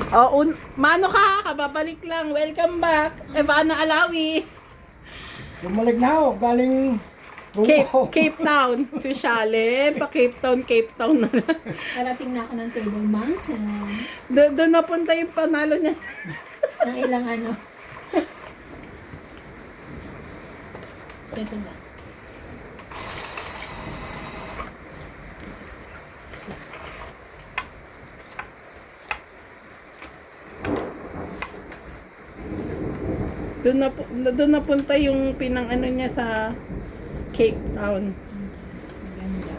Oh, mano ka, kababalik lang. Welcome back. Evana Alawi. Bumalik na ako, galing Cape Town. Susyale, pa Cape Town na lang. Karating na ako ng Table Mountain. Doon napunta yung panalo niya. Ng ilang ano. Ito na. Isa. Doon napunta yung pinang ano niya sa Cape Town. Ganda.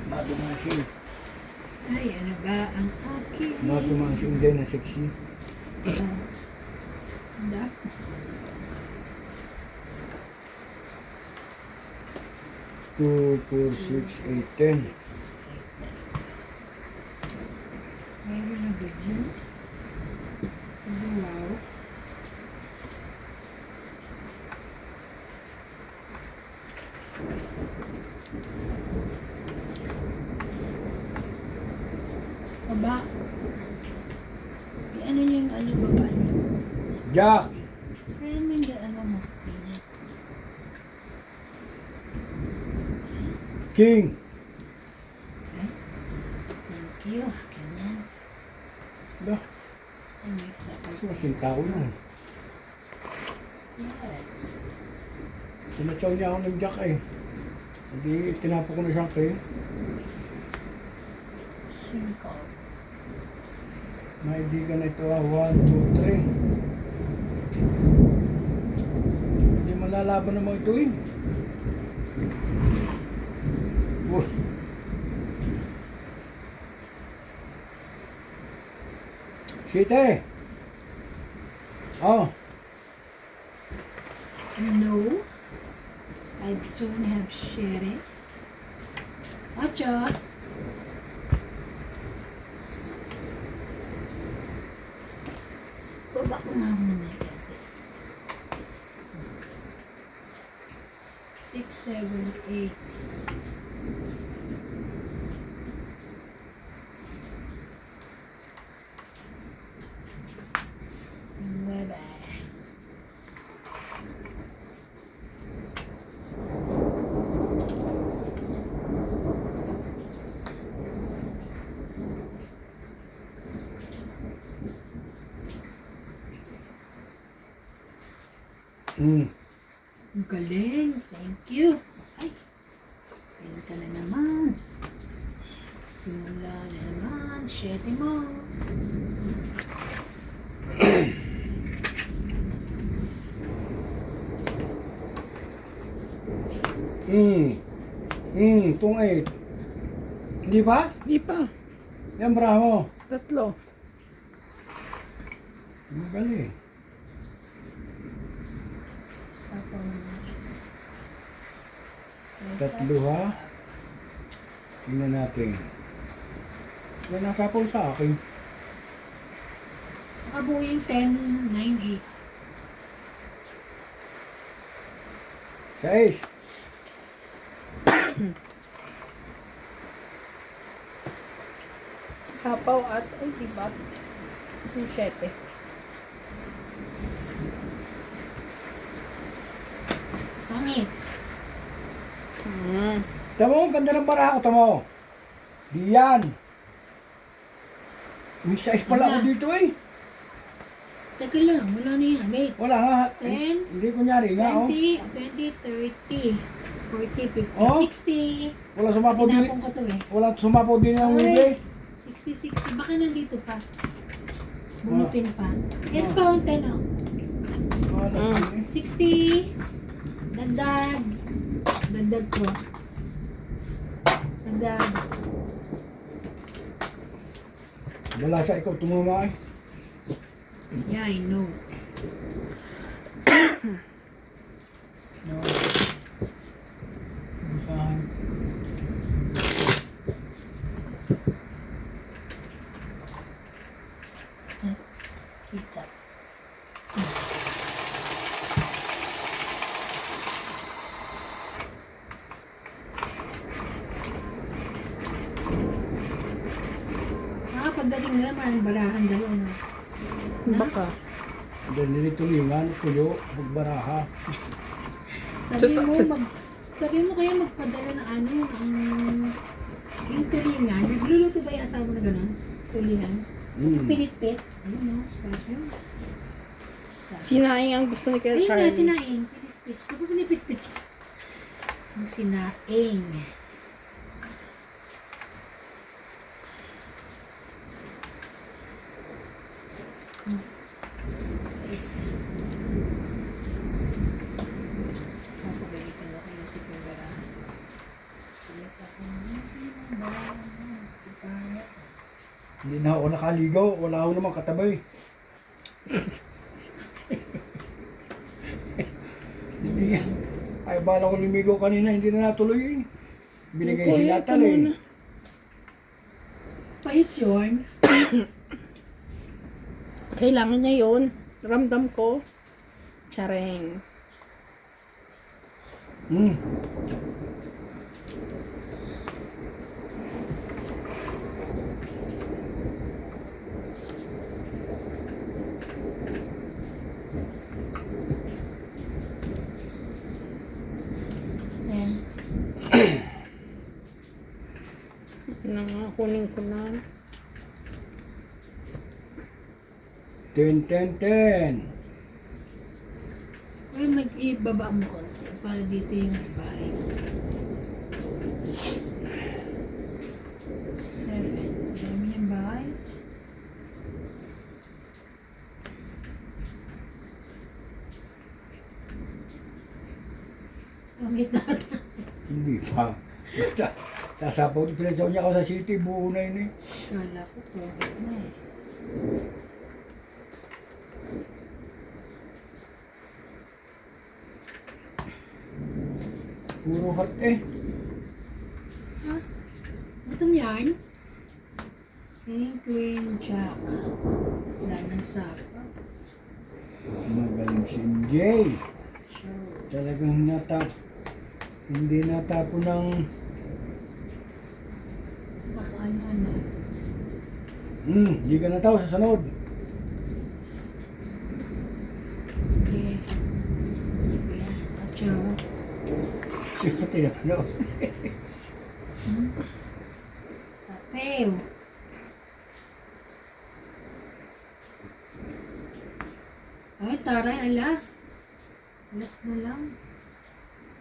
Madumasing. Ay, ano ba ang aking? Madumasing din na sexy. Ganda. Two, four, six, eight, 10. Mayroon na video. Wow. Baba. Ano yung ano baba niyo? Jack! Kaya naman yung ano mo. Pinya. King! Thank you. Ganyan. Da, Ay, may kapal. mas yung tao na. Yes. Sinatsaw niya ako ng Jack eh. Hindi, tinapo ko na siyang kayo. Simple. Maibigan na ito 1, 2, 3. Hindi malalaban ng mga ito eh. Oh. Site! Oh, No. I don't have sharing. Ocho. Baba ko nga muna yan. 6, 7, 8. Nueve. mm. Ang galing. Thank you. Ay. Galing ka na naman. Simula na naman. Shete mo. Kung 8. Hindi ba? Di pa. Yan, bravo. Tatlo. Magaling. Tatlo ha. Tingnan natin. Yan nasapaw sa akin. Nakabuo yung 10, 9, 6. Sapaw at, ay di ba? 7. Pangit. Tama mo, ang ganda ng baraha ko, tama mo. Di yan. May size pala ako dito eh. Teka lang, wala na yan. Wait. Wala nga. 10, Hindi kunyari nga oh. 20, 30, 40, 50, Oh? 60. Wala sumapaw din. Tinapon ko to eh. Wala sumapaw din ang Ay, wibi. 60, 60. Baka nandito pa. Bunutin pa. Yan pa ang 10 oh. Wala sige. 60. Dagdag. Dagdag ko. Dagdag. Wala siya, ikaw tumama eh. Yeah, I know. No. Saan? Kita. pagdating nila, maraming barahan dala, no? Baka. Dahil nilitulingan, tuyo, magbaraha. Sabi mo kaya magpadala ng ano, yung tulingan. Nagluluto ba yung asawa mo na gano'n? Tulingan? Pinitpit. Ayun, no? Sarap yun. Sinaing ang gusto ni Kuya Ayun nga, Charlie. sinaing. Pinitpit. Di ba pinipit-pit? Ang sinaing. Sa isa. Papagalitan ako kayo si Kumbara. Silat ako na sinabara. Kaya. Hindi na ako nakaligaw, wala ako namang katabay. Ay, bala ko lumigaw kanina, hindi na natuloy eh. Binigay si Kuya, Natal eh. muna. Pahit yun. Kailangan niya yun. Ramdam ko. Chareng. Hmm. Ayan. Kunin ko na. 10. Ay, mag-ibaba mo konti para dito yung bahay. 7. Dami yung bahay. Pangit natin. Hindi pa. Sasapaw, pinagsaw niya ako sa city, buo na yun eh. Kala ko pangit na eh. Puro hot eh. Ha? Gutom yan? Thank you, Jack. Wala nang sapa. Magaling si MJ. Sure. Talagang hindi natapo ng Baka ano. hindi ka nataw sa sunod. Okay. Ano ba yan? Acho. Sige, tinano. Papel. Ay, taray, alas. Alas na lang.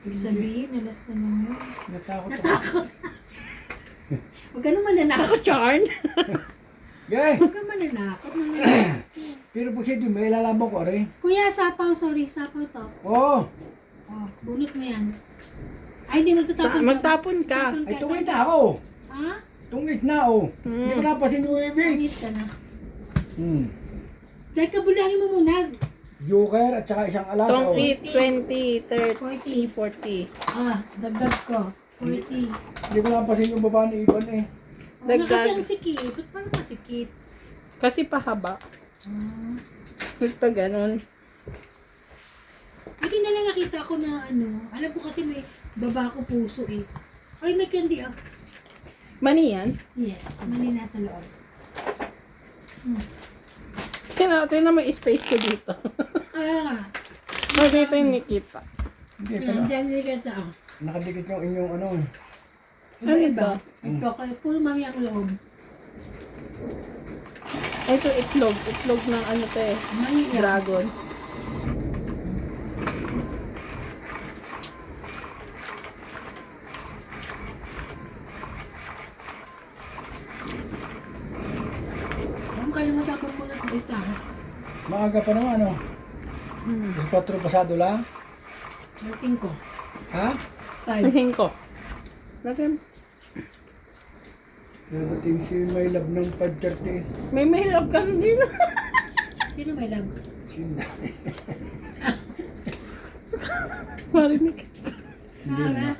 Ibig sabihin, alas na lang yun. Natakot ako. Natakot. Huwag ka naman nanakot. Ako, Charn. Gay! Huwag ka naman nanakot. Nanakot. Pero po siya, may ilalaban ko rin. Kuya, sapaw. Sorry, sapaw to. Oo! Oh, bunot mo yan. Ay, di magtatapon. Magtapon ka. Tatapon Ay, tungit sa- na ako! Ha? Tungit na oh! Hindi ko napasin yung ibig. Pangit ka na. Dahil kabulangin mo muna. Joker at saka isang alas. Tong oh. 20, 30, 40. 40. Ah, dagdag ko. 40. Hindi ko napasin yung baba ni Ivan eh. Oh, na kasi Dagdag. ang sikip. Ba't parang masikip? Kasi pahaba. Ah. Basta ganun. Hindi na lang nakita ko na ano. Alam ko kasi may baba ko puso eh. Ay, may candy ah. Mani yan. Yes, mali nasa loob. Tingnan na may space ko dito. Ah, Makita yung Nikita. Hindi, yan, pala. dyan siya sa ah. Nakadikit yung inyong ano eh. Ano Iba-iba. to? May chocolate. Puro mami ang loob. Ito itlog. Itlog ng ano to eh. Mali yan. Dragon. Ang kayo matapos mo na sa isa. Maaga pa naman ano. Kasi 4 pasado lang. Nating ko. Ha? 5. Tingin ko. Lagyan. Narating si My Love ng 5:30. May mahilap ka na din. Sino may love? Sinda. Marinig. Para.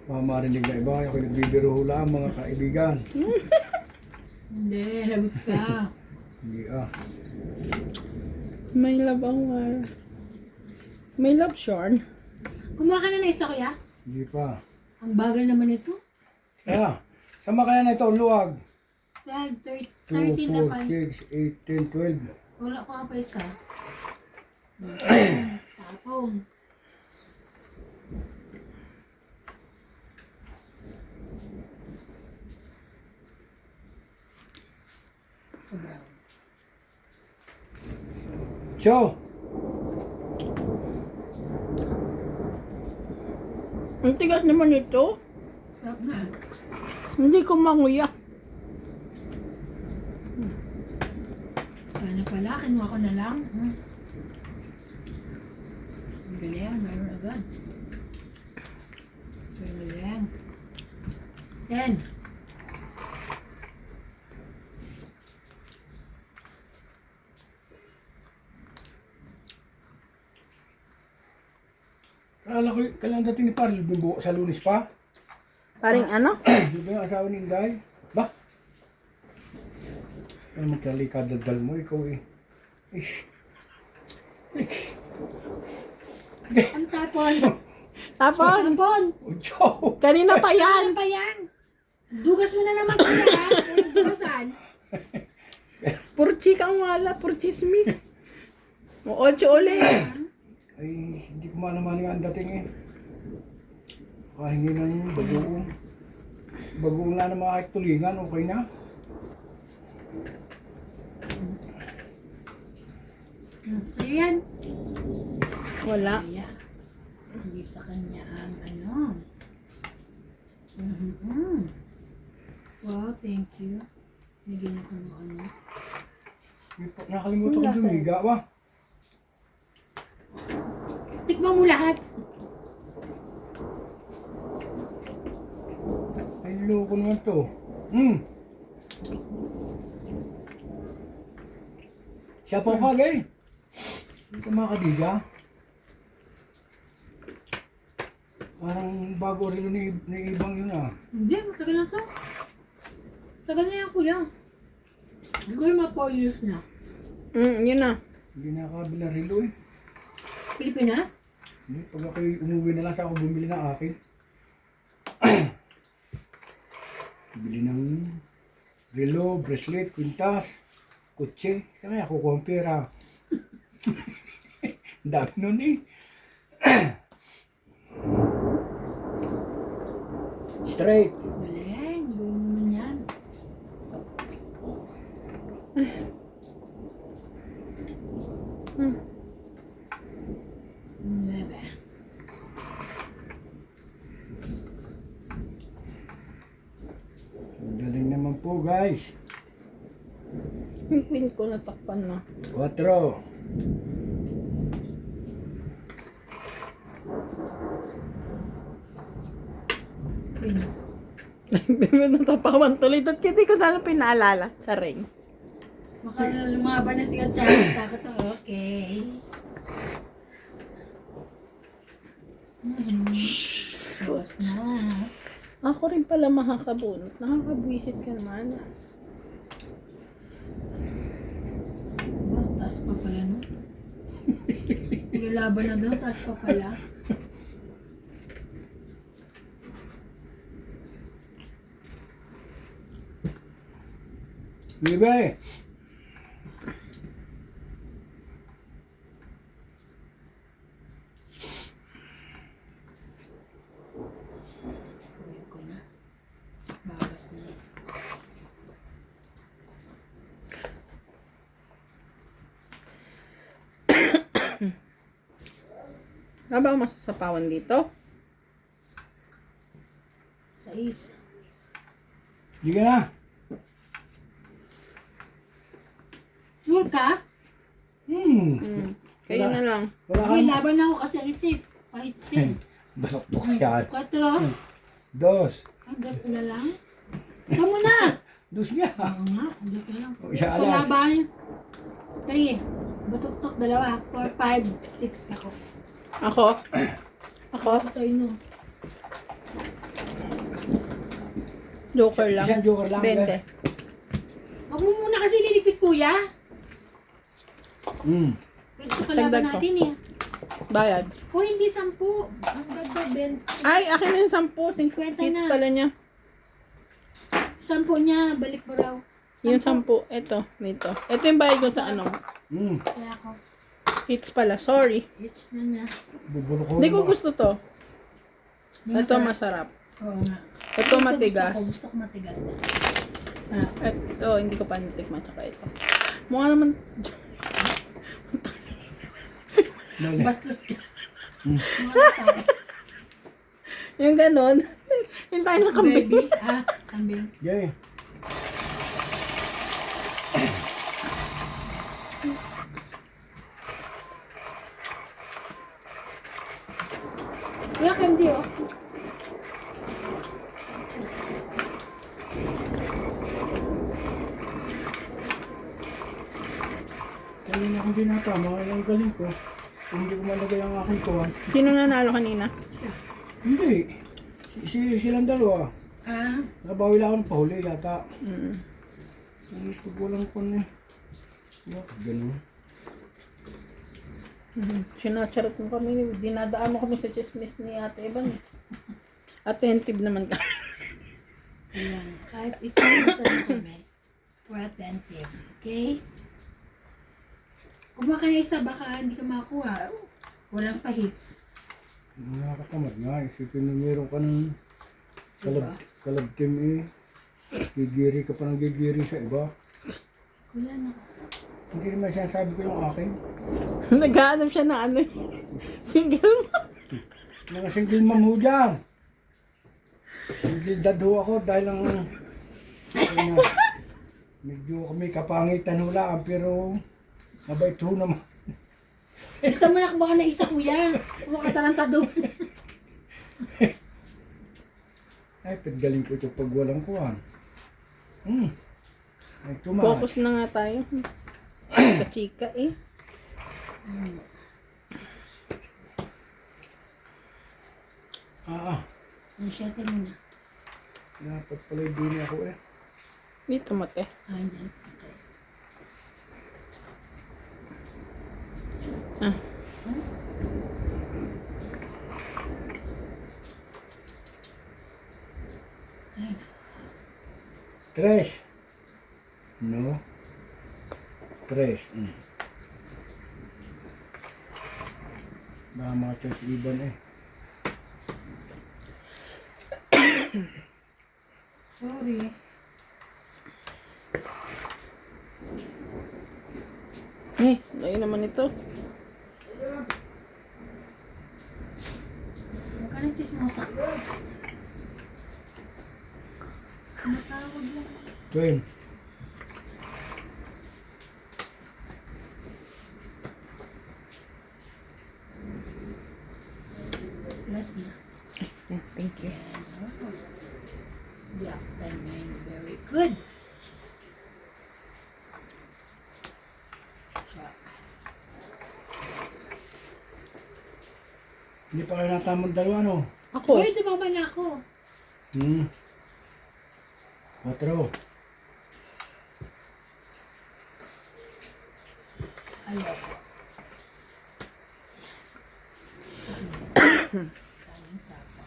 Mamarinig na iba. Ako nagbibiro hula ang mga kaibigan. Hindi, lagot ka. Hindi ah. May love ang war. May love, Sean. Kumuha ka na ng isa, kuya? Hindi pa. Ang bagal naman ito. Kaya, sama kaya na ito, luwag. 12, 2, 13 na 4, pa. 6, 8, 10, 12. Wala ko pa isa. Tapon. Sobrang. So, Ang tigas naman ito. Sarap nga. Hindi ko manguya. Sana pala, kinuha ko na lang. Ang galing, mayroon agad. Ang galing. Yan. kailan dating ni Paril Bimbo sa Lunes pa? Paring ano? Di ba yung asawa ni Inday? Ba? Ano magkalikadadal mo, ikaw eh. Ish. Ang tapon. Tapon. Tapon. Ocho! Kanina pa yan. Ano pa yan? Dugas mo na naman kaya, ha? Walang dugasan. Puro chikang wala. Puro chismis. O, 8 ulit. Ay, hindi ko malaman nga ang dating eh. Hindi na yung bagoong. Bagoong na naman kahit tulingan, okay na. Sa'yo yan. Wala. Kaya, hindi sa kanya ang ano. Wow, thank you. Bigyan ako ng ano. Nakalimutan ko dumiga ba? Tikman mo lahat. Ay, loko naman to. Siya po kagay. Hindi ka makadiga. Parang bago rin ni Ibang yun ah. Hindi, matagal na to. Tagal na yan, kuya. Siguro mga 4 years na. Yun na. Hindi nakakabilang relo eh. Pilipinas? Hindi, pag ako'y umuwi na lang sa ako bumili ng akin. Bili ng relo, bracelet, kwintas, kutse. Saan kaya kukuha ang pera? Ang dami nun eh. Straight. Galing, gawin mo naman yan. Bebe. Galing naman po guys. Yung queen ko natakpan na. 4. Pin. Natapawan tuloy. Dot hindi ko na lang pinaalala sa ring. Baka lumaban na si Charlie. Takot ako. Okay. Tapos na. Ako rin pala makakabunot. Nakakabwisit ka naman. Ba, taas pa pala no? Lalaban na doon, taas pa pala. Bebe. Ulit ko na. Bagas na. Ano ba ang masasapawan dito? 6. Hindi ka na. Sure ka? Kayo na lang. Wala Okay, kang... laban na ako kasi receipt. Kahit 10. Basok po kaya. 4. 2. Agad na lang. Ikaw muna! Dus nga. Oo nga, agad na lang. O, isa So, alas. laban. 3. Batok-tok, 2. 4, 5, 6 ako. Ako? Ako? Tayo no. Joker lang. Isang joker lang. 20. Huwag mo muna kasi lilipit, kuya. Ito kalaban Tagdag ko. natin eh. Bayad. O hindi 10. Ang ganda, Ben. Ay, akin na yung 10. 50 50 na. pala niya. 10 niya, balik mo raw. Yung 10. Ito, nito. Ito yung bayad ko sa ano. Kaya ako, Hits pala, sorry. it's na niya. Bubulok ko. Hindi ko gusto to. Hindi Ito masarap. masarap. Oo nga. Ito matigas. Gusto ko matigas na. Ito, hindi ko pa natikman. Tsaka ito. Mukha naman, Mali. Bastos ka. Mga tayo. yung ganon. Yung tayo ng kambing. Baby. Kambing. Yay. Kuya, candy oh. Kanina kong dinatama, yung galing ko. Kung hindi ko malagay ang aking tuwan. Sino nanalo kanina? Hindi. Silang dalawa. Nabawi lang ako ng pahuli yata. Ang pagwalang ko na. Bakit ganun? Sinacharot mo kami. Dinadaan mo kami sa chismis ni Ate Evan. Attentive naman kami. Ayan. Kahit ito saan kami, we're attentive. Okay? Kung baka na isa, baka hindi ka makakuha. Walang pa-hits. Nakakatamad nga. Isipin mo meron ka ng kalab team eh. Gigiri ka pa ng gigiri sa iba. Kuya na. Hindi naman sinasabi ko yung akin. Nag-aanap siya na ano. Single mo. Mga single mom ho dyan. Single dad ho ako dahil lang medyo kami kapangitan ho lang pero mabait ho naman. Gusto mo na kung baka na isa, kuya. Kung katarantado. Ay, galing ko ito pag walang kuhan. Ay, tumahat. Focus na nga tayo. Ka-chika eh. Ang syete mo na. Dapat pala yung dini ako eh. Dito mate. Ayan. Okay. Ah. Ay, Tres. No. Tres. Baka mga choice iban eh. sorry. Ayun naman ito. Huwag ka nang chismosa. Matawag lang. Twin. Last na. Thank you. Black line. Very good. Hindi pa kayo natamang dalawa no? Ako. Uy, tumama na ako. 4. Ayoko. Kaning sapa.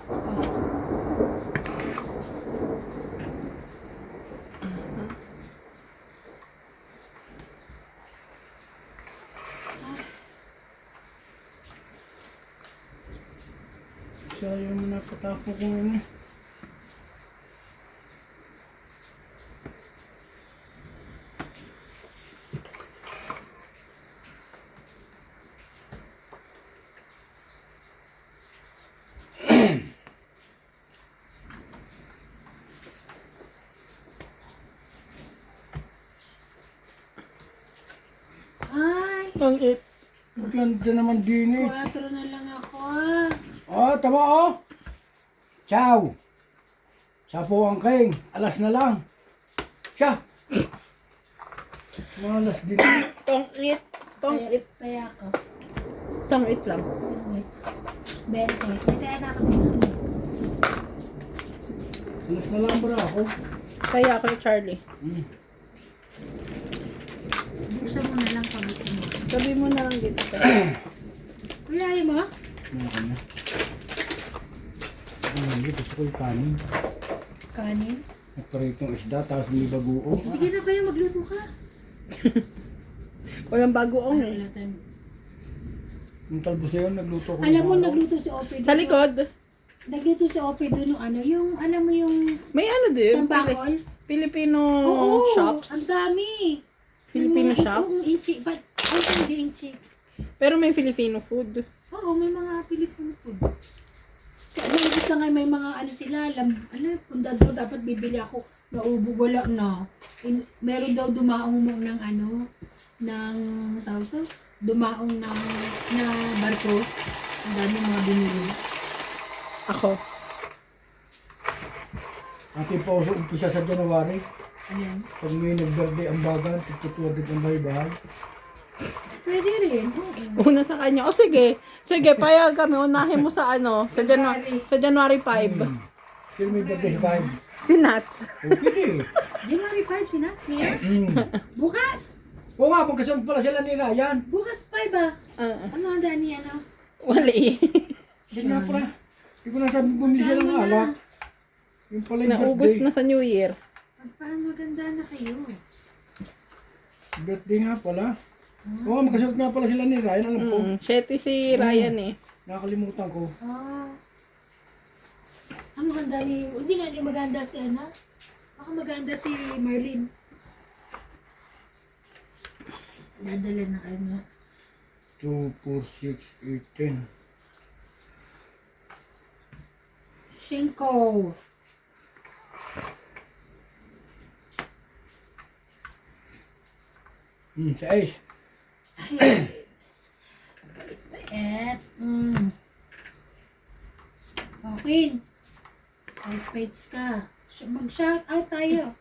Sayang mo napatapo ko yun eh. Ay, Ang it. Ganda naman din eh. 4 na lang ako. Oh, tama oh. Ciao. Sa po ang king. Alas na lang. Siya. Malas din. Tong it. Tong it. Kaya ako. Tong it lang. Wait. 20. Kaya na ako din. Alas na lang bro ako. Kaya ako yung Charlie. Buksan mo na lang pag mo. Sabi mo na lang dito. Kuya, ayaw mo? Ano ka na? Ano, gusto ko yung kanin. Kanin? Nagparitong isda, tapos may bagoong. Hindi ka na kaya magluto ka. Walang bagoong eh. Wala tayong- Yung talbos na yun, nagluto ko. Alam mo, ng nagluto si Ope. Sa likod, Nagluto si Ope doon ng ano, yung, alam mo yung may ano din. tambakol? Filipino Oo, shops. ang dami. Filipino Yung mga- shop? Oo, inchi. But, hindi inchi. Pero may Filipino food. Oo, may mga Filipino food. Kaya naisip ka nga may mga ano sila, pundador, dapat bibili ako. Naubog, wala na. Meron daw dumaong mo ng ano, ng, tawag to, dumaong ng, na barko. Ang dami mga binili. Ako. Ating pa umpisa sa January. Ayan. Pag may nagberde ang bagan, tututuwagit ang bahay-bahay. Pwede rin. Oo. Una sa kanya. O sige. Sige, payag kami. Unahin mo sa ano. Sa January 5. Sino may birthday sa bahay? Si Nats. O, pwede. January 5, sinats ngayon. Bukas! Oo nga, magkasunod pala sila ni Ryan. Bukas 5 ah. Ano ang dani, ano? Wali. Yan nga pala. Hindi ko na sabi bumili siya ng Tama na. alak. Yung pala yung Naubos birthday. na sa New Year. Paano maganda na kayo? Birthday nga pala. Oo, magkasunod nga pala sila ni Ryan. Alam ko. Shetty si Ryan eh. Nakakalimutan ko. Ah. Ano maganda ni... Hindi nga niya maganda si Ana. Baka maganda si Marlene. Dadala na kayo nga. 2, 4, 6, 8, 10. 5. Sa Ace. Ay. Okay. 5 plates ka. Mag-shout out tayo.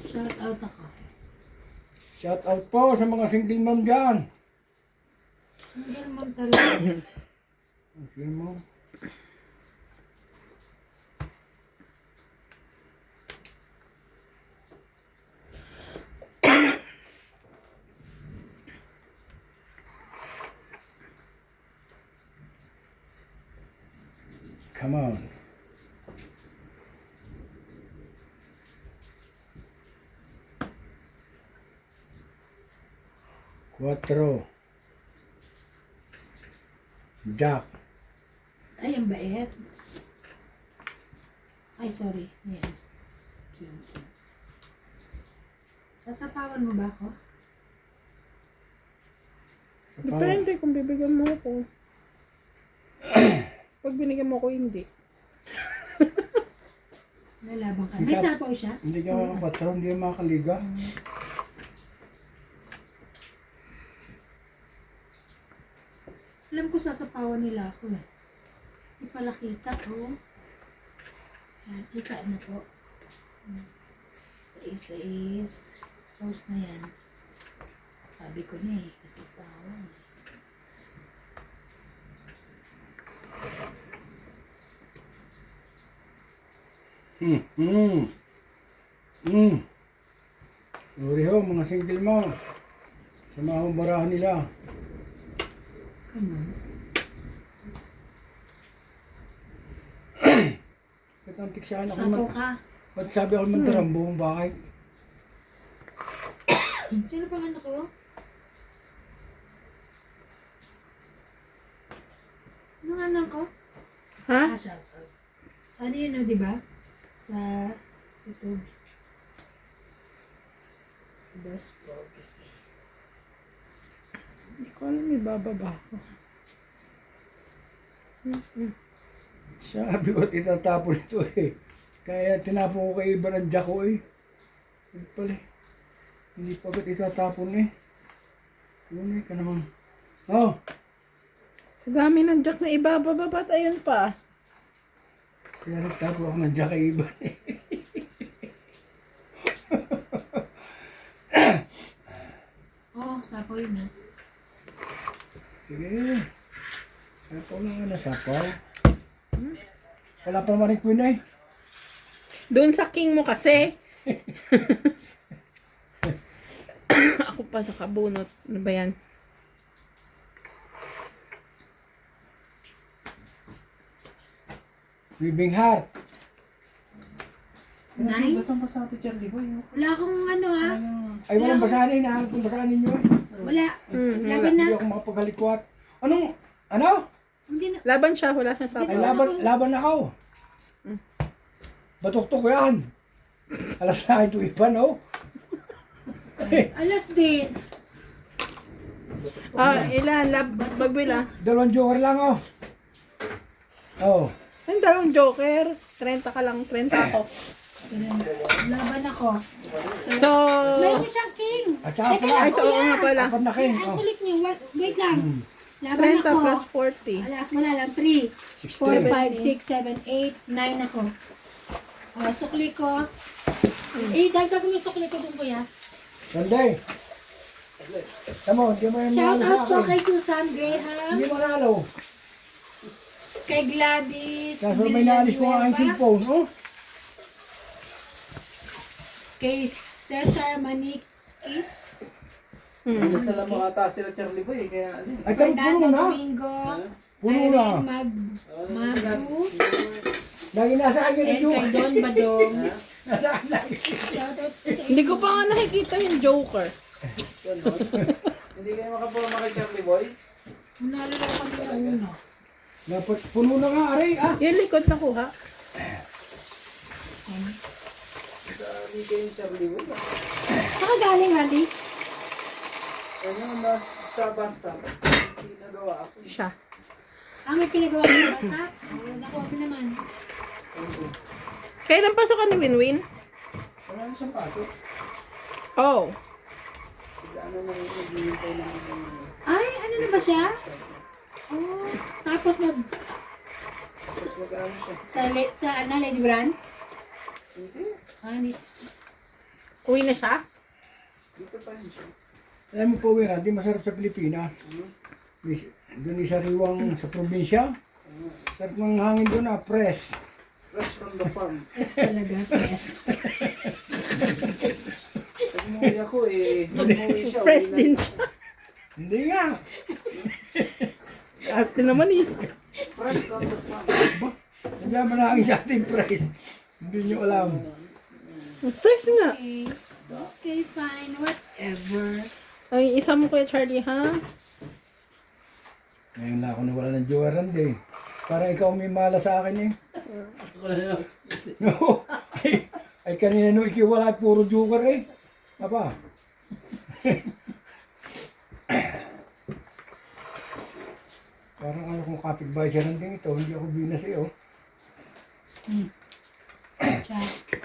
Shout out ako. Shout out po sa mga single mom dyan. Hindi naman talaga. Single mom. Come on. Cuatro. Jack. Ay, ang bait. Ay, sorry. Yan. King. Sasapawan mo ba ako? Depende kung bibigyan mo ako. Pag binigyan mo ako, hindi. Lalaban ka. May sapaw siya? Hindi ka makapatro, hindi ka makakaliga. Alam ko sasapawan nila ako eh. Hindi pala kita oh. Yan, kita na po. Sa is. Post na yan. Sabi ko na eh, kasi pawan. Sorry ho, mga single mo. Sa mga barahan nila. Come on. Ba't ang tiksahan ako Sapaw ka. Ba't sabi ako mandarang buong bahay? Sino pang anak ko? Anong anak ko? Ha? Shoutout. Ano yun o, di ba? Sa YouTube. Boss Pogi. Hindi ko alam, may bababa ako. Sabi ko, itatapon ito eh. Kaya tinapon ko kay iba ng jack ko eh. Hindi pala eh. Hindi pa ba't itatapon eh. Yun eh, ka naman. Oh, Sa dami ng jack na ibababa, ba't ayun pa? kaya nagtapon ako ng jack kay iba eh. Oh, sapaw yun ha. Sige. Sapaw na nga na sapaw. Wala pa naman rin queen eh. Doon sa king mo kasi. Ako pa nakabunot. Ano ba yan? Weaving heart. Nine? Basang-basa ito, Charlie Boy. Wala akong ano ha. Ay, walang basahin. Hinahanap kong basahin ninyo eh. Wala. Laban na. Hindi ako makapagalikwat. Anong, ano? Hindi na. Laban siya, wala siya sa Ay, laban ako. Batuktok ko yan. Alas na ito iba, no? Alas din. Ilan? Magbila. 2 joker lang, oh. Oh. Yung dalawang joker. 30 ka lang, 30 ako. Laban ako. So, Meron siyang king. At saka Teka pala, lang, ay, so, oo nga pala. apat na kayo. Ang Oh. kulit niyo. Wait lang. Laban 30 ako. plus 40. Alas, wala lang. 3, 4, 16. 5, 6, 7, 8, 9 ako. Sukli ko. Dagdag mo yung sukli ko dun, kuya. Sunday. Tamo, hindi mo yung Shout nalo out sa po akin. kay Susan Graham, Hindi mo nalo. kay Gladys Kaso may naalis ko ang aking Villanueva, cellphone, oh. kay Cesar Manikis, Nasa lamang ata sila, Charlie Boy. Kaya ano. Ay, tamo, puno Fernando na. Domingo, Puno na. Irene Magu, Lagi nasa akin and yung kay Don Badong. Nasa akin lagi. Shout out po sa Hindi ko pa nga nakikita yung joker. Hindi kayo makapulama kay Charlie Boy? Unalo na kami na una. Dapat puno na nga, aray, ah. Yung likod na kuha. Hindi kayo yung Charlie Boy. Saka galing, Randy? Ano yung sa basta? Hindi nagawa ako. Siya. May pinagawa ko na basta? Nakuha ko naman. Kailan pasok ka ni Winwin? Wala na siyang pasok. Oh. Ano nang naghihintay ng Ay, ano na ba siya? Oh, tapos tapos mag-ano siya. sa Lady Brand? Hindi. Hindi. Uwi na siya? Dito pa rin siya. Alam mo po, Wira, di masarap sa Pilipinas. Doon sa riwang sa probinsya. Sarap ng hangin doon, fresh. Fresh from the farm. Yes talaga, yes. Pag umuwi ako pag umuwi siya. Fresh uwi na- din siya. Hindi nga. Ate naman eh. Fresh from the farm. Nagyaman na hangin sa ating fresh. Hindi nyo alam. Fresh nga. Okay. Okay, fine. Whatever. Ay, isa mo Kuya Charlie, ha? Ngayon lang ako nawala ng jowaran eh. Parang ikaw may mala sa akin eh. No. Ay kanina nung ikiwala puro joker eh. Aba. Parang ano kung kapitbahay siya ng ding ito, hindi ako binas eh oh. Check.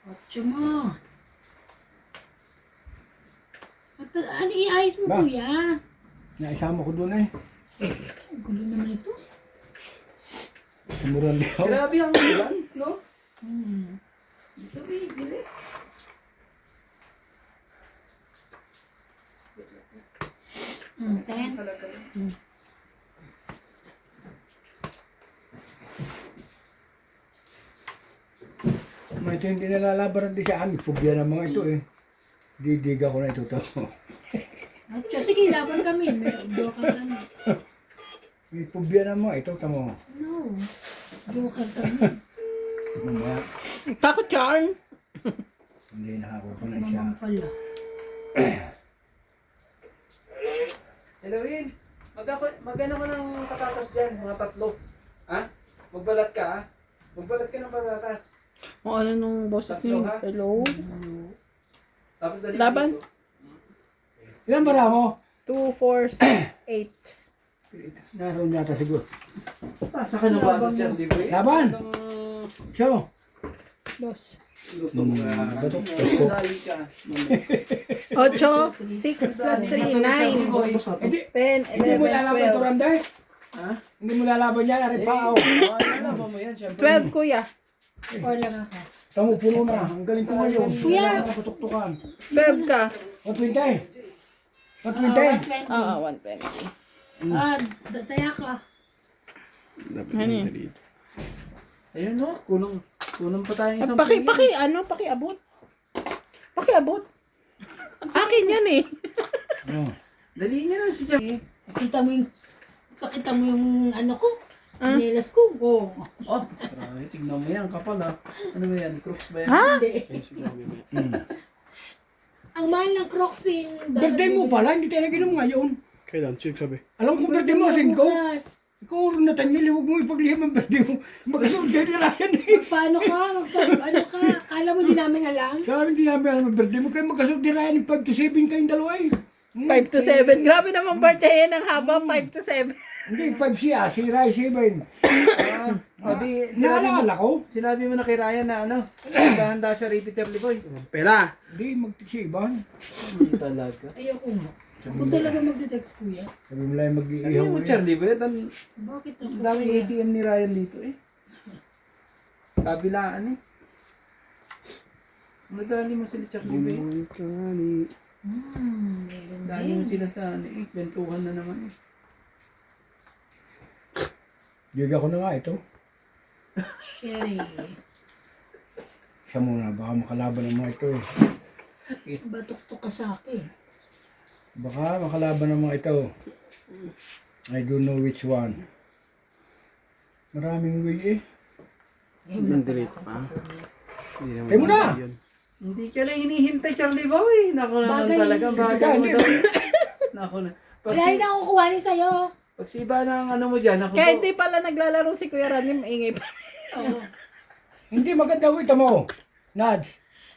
Ocho mo. Ano iayos mo, Ba? kuya? Naisama ko doon eh. Ang gulo naman ito. Sumuran din ako. Grabe ang ulan, no? Dito, bili. Ten. May ito hindi nalalabaran din sa amin. Pubya ng mga ito eh. Didig ako na ito tamo. Ocho, sige, laban kami. May joker kami. May pubya ng mga ito tamo. No. Joker kami. Mamaya, Takot charm. hindi nakakuha ko na siya. Mamang pala. Hello, Win. Mag-ano ko ng patatas dyan, mga 3. Ha? Magbalat ka, ha? Magbalat ka ng patatas. O ano nung boses niyo? Tatlo, ha? Hello? Tapos dali Laban? dito. Ilan ba mo? 2, 4, 6, 8. Naroon yata siguro. Pasa ka na ba sa Charlie Boy? Laban! So, Dos. batok. Dali ka. 8, 6 plus 3, 9, Hindi, 10, hindi mo 11, lalaban ito, 12. Randay. Ha? Hindi mo lalaban yan, ari pa. Alam mo yan, syempre. 12, kuya. Or lang ako. Tamo, puno na. Ang galing ko ngayon. Kuya! Wala ka patuktukan. 12 ka. 120. 120. 120. 120. Taya ko. Ano yun? Ayun no, kulang pa tayong isang Pakiabot. Pakiabot. Akin yan eh. Oh. Dali niya na si Charlie. Kita mo yung Kakita mo yung ano ko, Ah? nilas ko. Oh. Oh, grabe. Tignan mo yan, kapal ha. Ano ba yan? Crooks ba yan? Ha? Hindi. Ang mahal ng Crocs yung... Birthday mo pala, hindi tayo naginom ngayon. Kailan? Sino sabi? Alam ko birthday mo, Singko. Bukas. Ikaw, Nathaniel, huwag mo ipaglihim ang birthday mo. Magkasunod kayo ni Ryan eh. Magpaano ka? Ano ka? Kala mo di namin alam? Sabi hindi namin alam ang birthday mo. Kayo magkasunod ni Ryan, 5 to 7 kayong dalawa eh. 5 to 7. Grabe namang birthday ng haba, 5 to 7. Hindi, 5 siya, si Ryan 7. O di, Naalala ko? sinabi mo na kay Ryan na ano, handa siya rito, Charlie Boy. Pera. Hindi, magtisiban. Hindi talaga. Ayoko mo. Ako talaga magte-text kuya. Sabi mo lang Sabi mag-iihaw mo, eh. Charlie Boy, Bakit ako ang daming kuya? ATM ni Ryan dito eh. Kabilaan eh. Madali mo sila, Charlie Boy. Meron Dali mo din. sila sa ano eh, kwentuhan na naman eh. Diyoga ko na nga ito. Sherry. Siya muna, baka makalaban ng mga ito eh. Batok-tok ka sa akin. Baka makalaban ng mga ito. I don't know which one. Maraming way eh. Nandilate pa. Hindi naman Tayo mo na! yun. Hindi ka lang hinihintay, Charlie Boy. Naku naman Bagay. talaga, bagay mo daw. Naku na. Pag, Wala rin akong kukuhanin sa'yo. pag siba ng ano mo dyan, naku Kaya po. hindi pala naglalaro si Kuya Rani, maingay pa. Hindi maganda wait mo. Nads.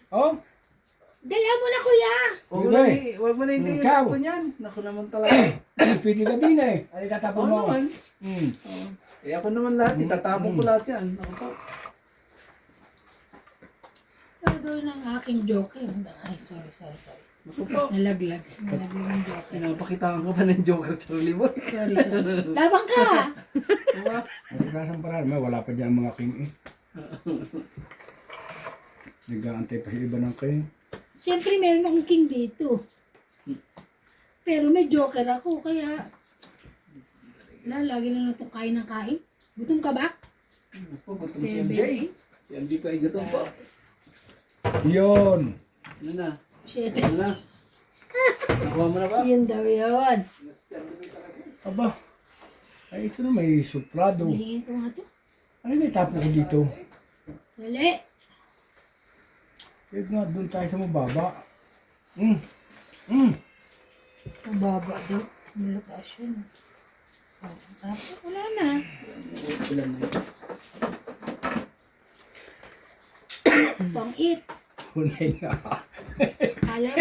Oh, Dala mo na kuya. Huwag mo na hindi yung Ikaw. tapon yan. Naku naman talaga. pwede ka din eh. Ay, tatapon Oo mo. naman. Hmm. Eh ako naman lahat, itatapon ko lahat yan. Naku po. Gagawin ng aking joker. Ay, sorry. Naku po. Nalaglag yung joker. Pinapakitaan ko pa ng Joker, Charlie Boy. Sorry. Labang ka. Diba? Magkakasang paraan. Wala pa dyan ang mga king eh. Nag-aantay pa sa iba ng king. Siyempre, meron akong king dito. Pero may joker ako, kaya... Lagi na lang itong kain ng kain. Gutom ka ba? Naku, gutom si 7, MJ. Si MJ pa ay gutom po. Yun. Ano na? 7. Ano na? Nakuha mo na ba? Yun daw yun. Aba. Ay, ito na may suplado. Hilingin ko nga to. Ano na itapon ko dito? Dali. Huwag nga, doon tayo sa mababa. Mababa daw. Ang lokasyon. Tapos wala na. Ilan na yun? Tong it. Tunay nga. Alam?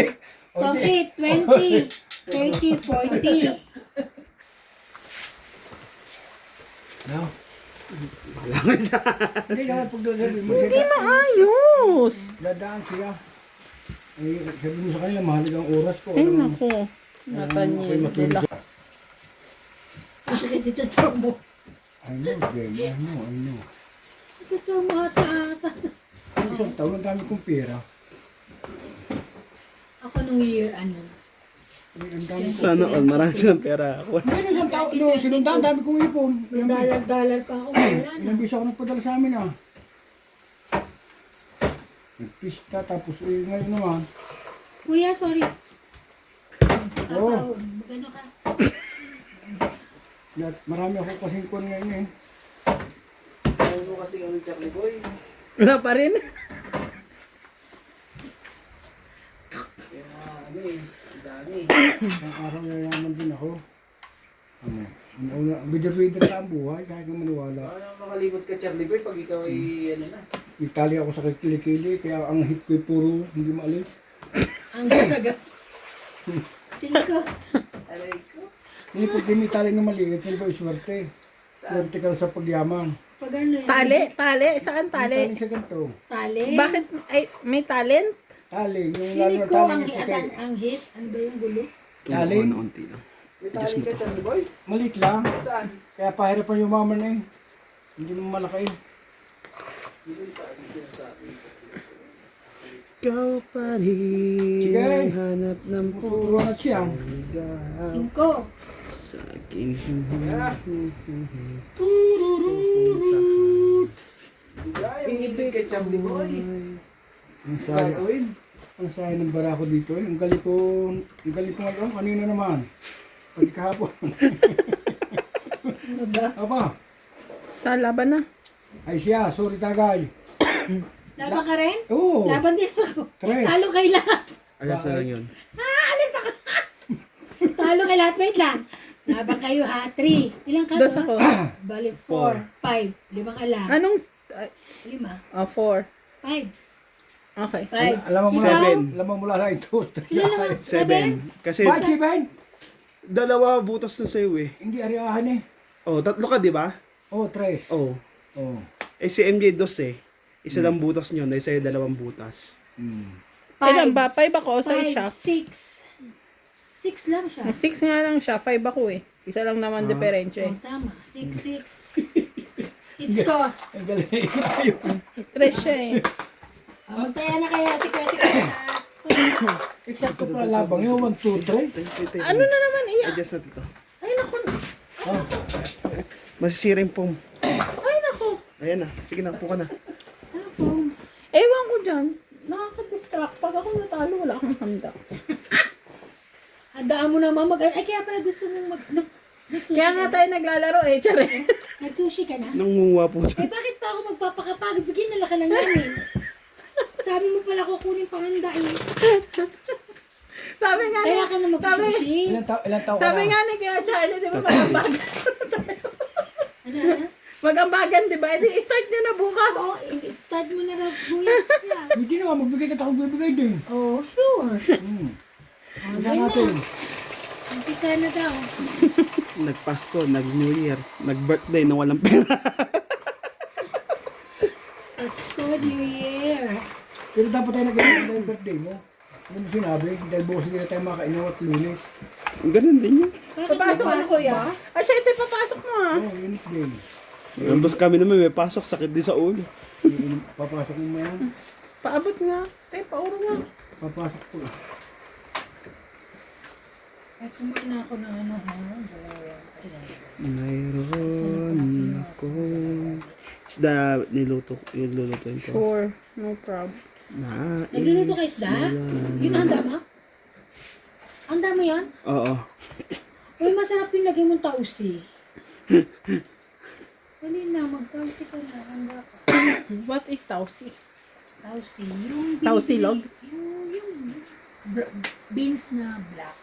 Tong it. 20. 30. 40. No? Hindi naman pagdadali mo siya. Hindi maayos. Dadaan siya. Ay, sabi mo sa kanila, mahalagang oras ko. Ay, Alam mo, naku. ako'y Nathaniel. matulog. Kasi dito sa chomo. I know, Jem. I know. Sa chomo ata. Isang taon, ang dami kong pera. Ako nung year, ano. Ay, ang dami ko. Sana all. Marami silang pera. Ako. Hindi, isang taon, no, sinundan, ang dami kong ipon. May dollar pa ako. Wala na. Ilang bisa ako nagpadala sa amin, ah. Nagpista, tapos ngayon naman. Kuya, sorry. Oo. Magano ka? Marami ako kasing kon ngayon eh. Ayaw mo kasi yung Charlie Boy. Wala pa rin. Kaya ano eh, ang dami. Ang araw yayaman din ako. Ano? Ang bidder-bidder na ang buhay, kahit na maniwala. Paano makalibot ka, Charlie Boy, pag ikaw ay ano na? Itali ako sa kilikili, kaya ang hit ko'y puro hindi maalis. Ang gasaga. 5. Aray ko. Hindi pag tinitali ng maliit, yun po swerte. Swerte ka sa pagyaman. Pag ano yan? Tali. Saan Tali tali? sa ganito. Tali. Bakit? Ay, may talent? Tali, yung lalo Pilit na ko tali ang ng puti. ang hit. Ano ba yung gulo? Tali. Tumukuha na unti lang. May tali ka, Charlie Boy? Malit lang. Saan? Kaya pahirapan yung mama na eh. Hindi mo malaki. Ikaw pa rin. Sige. Hanap ng Tuturuan at siya. 5. Sa aking Yeah. Bigay, ang ibig kay Charlie Boy. Ang sayang. Gagawin. Ang sayang ng barako dito eh. Ang galing ko ngayon. Kanina naman. Pag kahapon. Maganda. Aba, Sa laban na. ay siya, sorry tagay. Laban ka rin? Oo, Laban din ako. Tres. Talo kay lahat. Alas na lang yun. Talo kay lahat. Wait lang. Laban kayo ha. 3. Ilang ka Dos to? ako. Bali 4. 5. 5 ka lang. Anong? 5. 4. 5. Okay. 5. alam mo mula, Seven. alam mo mula sa ito. Ilan naman? 7. Kasi Bakit si Ben? dalawa butas na sa'yo eh. Hindi ariyahan eh. Oh, tatlo ka, di ba? Oh, tres. Oh. Oh. Eh si MJ dos eh. Isa lang butas nyo, na sa'yo dalawang butas. Ilan ba? 5 ako o 6 siya? 6. 6 lang siya. 6 nga lang siya. 5 ako eh. Isa lang naman diferensya eh. Oh, tama. 6, 6. It's ko. Ang galing. Ayun. 3 siya eh. Magtaya na kaya si Kwesi Kwesi. Eksakto pala labang yun. 1, 2, 3. Ano na naman iya? Adjust na dito. Ay naku. Masisira yung foam. Ay naku. Ayan na. Sige na, upo ka na. Ano po? Ewan ko dyan. Nakaka-distract. Pag ako natalo, wala akong handa. Handaan mo naman ay kaya pala gusto mong nagsushi Kaya nga ka na? tayo naglalaro eh. Tsare. Nagsushi ka na? Nangunguha po dyan. Eh bakit pa ako magpapakapagod? Bigyan nila ka lang namin. Sabi mo pala kukunin panganda eh. Sabi nga Kaya ni, ka na magsushi. Ilan taon ka sabi na? nga ni Kuya Charlie, di ba magambagan? Ano? Magambagan, di ba? E di start niya na bukas. Oo, start mo na raw kuya. Hindi naman, magbigay ka akong bibigay din. Oh, sure. Tignan Okay natin. na. Umpisa na daw. Nagpasko, nag-New Year, nag-birthday na walang pera. Pasko, New Year. Pero dapat tayo nag-iwan ng birthday mo. Ano mo sinabi? Dahil bukas hindi na tayo makainaw at lunes. Ganun din yun. Bakit Papasok na nagpasok kuya. ba? Ay, siya ito papasok mo ha. Oo, unit din. Tapos kami naman may pasok, sakit din sa ulo. Papasok mo yan. Paabot nga. Ay, pauro nga. Papasok ko. Ay, kumain na ako ng ano ha. Mayroon ako. Isda yung lulutuin ko. Sure. No problem. Nagluluto ka isda? Yun ang dama? Ang dama yan? Oo. Uy, masarap yung lagay mong tausi. Dali na, mag-tausi ka na. Handa ka. What is tausi? Tausi. Yung Tausi binibili- log? Yung beans na black.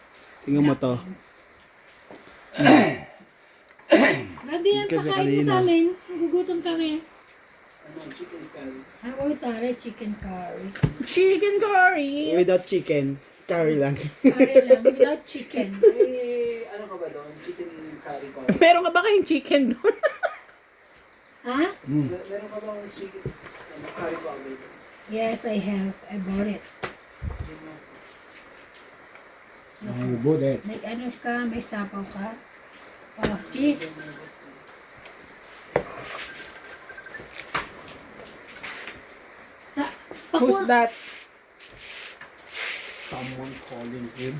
Tingnan mo to. Beans. Ready yan, Kasi pakain mo kanina. sa amin. Nagugutom kami. Ano, chicken curry. Ay, uy, tare, chicken curry. Chicken curry. Without chicken, curry lang. Curry lang, without chicken. Eh, ano ka ba doon? Chicken curry pa. Meron ka ba kayong chicken doon? Ha? Meron ka bang chicken curry pa dito? Yes, I have. I bought it. Ay, budet. May ano ka, may sapaw ka. Oh, cheese. Who's that? Someone calling you.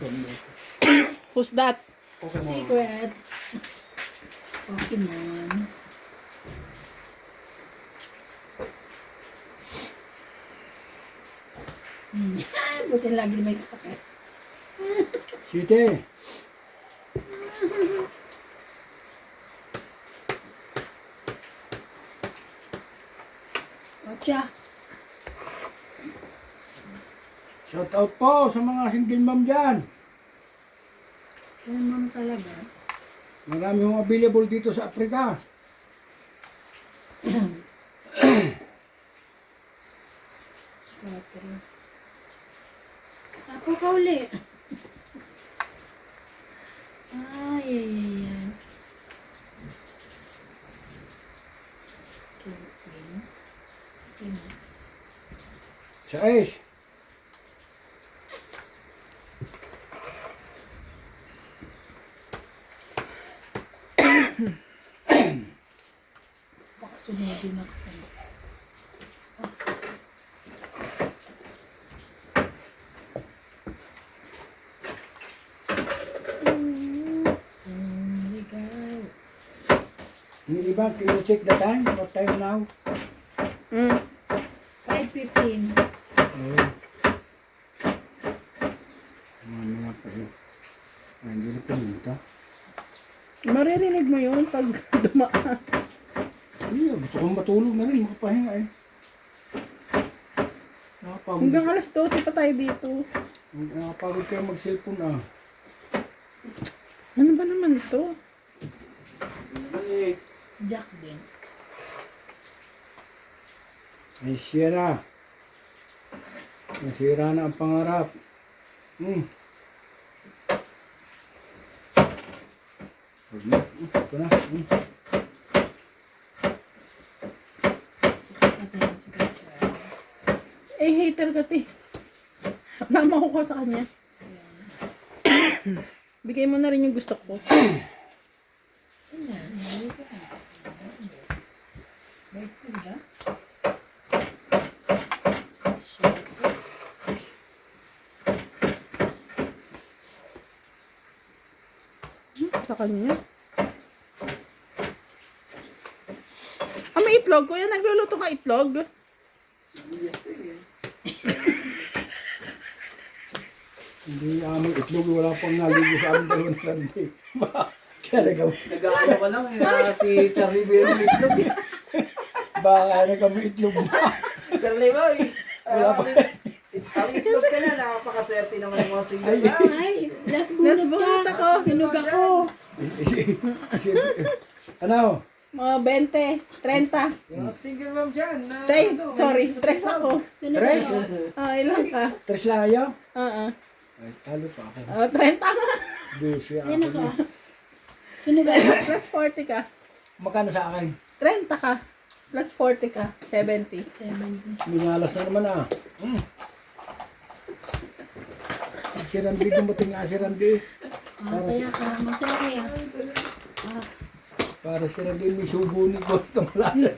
Who's that? Secret. Pokemon. Buti lagi may sakit. Site. Ocha. Shout out po sa mga single mom dyan. Yan ma'am talaga. Marami hong available dito sa Africa. Quatro. Tapo ka uli. Ay, ay, ay, ay. Okay. Sa Ace. Baka sumugin ako. Ligaw. Hindi ba? Can you check the time? What time now? 5:15. Mamaya pa yun. Hindi na pumunta. Maririnig mo yun pag dumaan. Ay, gusto kong matulog na rin, makapahinga eh. Nakapagod. Hanggang alas 12 pa tayo dito. Nakapagod kayo mag-cellphone ah. Ano ba naman ito? Jack din. Ay, siya na. Nasira na ang pangarap. Ito na. Eh, hater ka, te. Nama ko sa kanya. Bigay mo na rin yung gusto ko. Ayan, hindi ko na. May pula. Sa kanya. Ah, may itlog. Kuya, nagluluto ka itlog? Hindi aming itlog, wala pang naligo sa aming dalawang landi. Kaya nagawa. Nag-aano ka lang eh, si Charlie Boy yung itlog eh. Baka nagkami itlog na. Charlie Boy! Wala pa. Ang itlog ka na, nakapakaswerte naman yung mga single Ay. na. Ay, last bunot bunot ka. ako. Sunog ako. Ano? Mga 20, 30. Yung mga single mom dyan. Na, Tay, ano, sorry, may 3 ako. Sunog Tres? ako. Ah, ilang ka? Tres lang ayaw? Ah, Ay, talo pa ako. 30 ka. Dusi Ayan ako. ako. Sunog ako. Plus 40 ka. Makano sa akin? 30 ka. Plus 40 ka. 70. 70. Minalas na naman ah. Si Randy, dumating nga si Randy. Ah, kaya ka. Magkaya kaya. Para si Randy may subo ni Ghost na malasa.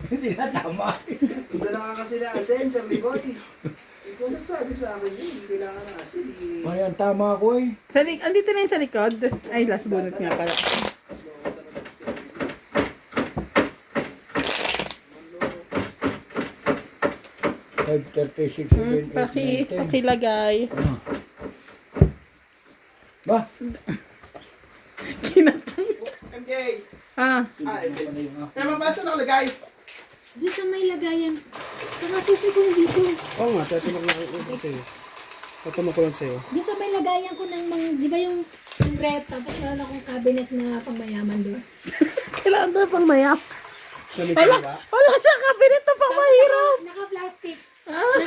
Hindi na tama. Ito na nga kasi na asin, Charlie Boy. Ikaw nagsabi sa akin yun, hindi kailangan ng asin. Ayan, tama ako eh. Andito na yung sa likod. Ay, last bunot nga pala. Five, 36, 7, 8, 9, 10. Pakilagay. Ba? Okay. Ah, Kaya mabasa na lagay. Doon sa may lagayan. Saka susi ko na dito. Oo nga, tatanong lang ako sa'yo. Tatanong ko lang sa'yo. Doon sa may lagayan ko ng mga, di ba yung rep, tapos meron akong cabinet na pangmayaman doon. kailangan na pang mayap. Sa likod ba? Wala siyang kabinet na pang mahirap. Naka-plastic. Ah.